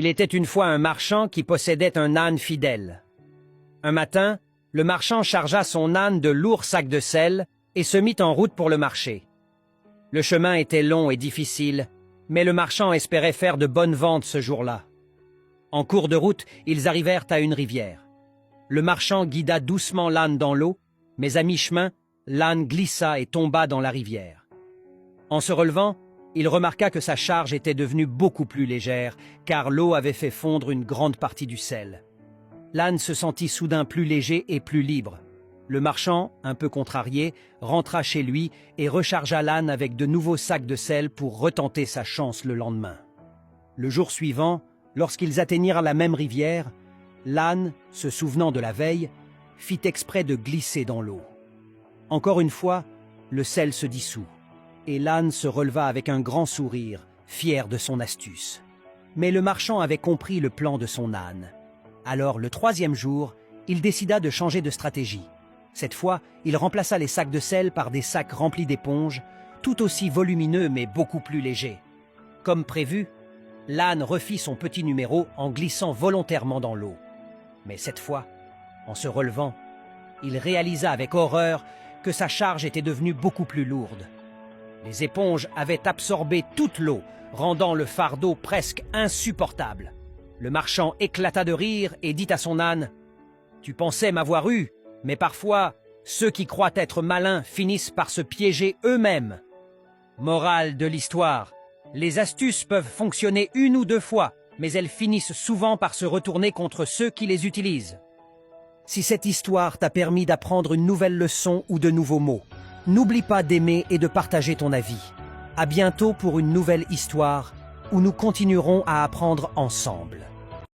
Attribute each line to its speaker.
Speaker 1: Il était une fois un marchand qui possédait un âne fidèle. Un matin, le marchand chargea son âne de lourds sacs de sel et se mit en route pour le marché. Le chemin était long et difficile, mais le marchand espérait faire de bonnes ventes ce jour-là. En cours de route, ils arrivèrent à une rivière. Le marchand guida doucement l'âne dans l'eau, mais à mi-chemin, l'âne glissa et tomba dans la rivière. En se relevant, il remarqua que sa charge était devenue beaucoup plus légère, car l'eau avait fait fondre une grande partie du sel. L'âne se sentit soudain plus léger et plus libre. Le marchand, un peu contrarié, rentra chez lui et rechargea l'âne avec de nouveaux sacs de sel pour retenter sa chance le lendemain. Le jour suivant, lorsqu'ils atteignirent la même rivière, l'âne, se souvenant de la veille, fit exprès de glisser dans l'eau. Encore une fois, le sel se dissout, et l'âne se releva avec un grand sourire, fier de son astuce. Mais le marchand avait compris le plan de son âne. Alors, le troisième jour, il décida de changer de stratégie. Cette fois, il remplaça les sacs de sel par des sacs remplis d'éponges, tout aussi volumineux mais beaucoup plus légers. Comme prévu, l'âne refit son petit numéro en glissant volontairement dans l'eau. Mais cette fois, en se relevant, il réalisa avec horreur que sa charge était devenue beaucoup plus lourde. Les éponges avaient absorbé toute l'eau, rendant le fardeau presque insupportable. Le marchand éclata de rire et dit à son âne « Tu pensais m'avoir eu, mais parfois, ceux qui croient être malins finissent par se piéger eux-mêmes. » Morale de l'histoire, les astuces peuvent fonctionner une ou deux fois, mais elles finissent souvent par se retourner contre ceux qui les utilisent. Si cette histoire t'a permis d'apprendre une nouvelle leçon ou de nouveaux mots, n'oublie pas d'aimer et de partager ton avis. À bientôt pour une nouvelle histoire où nous continuerons à apprendre ensemble.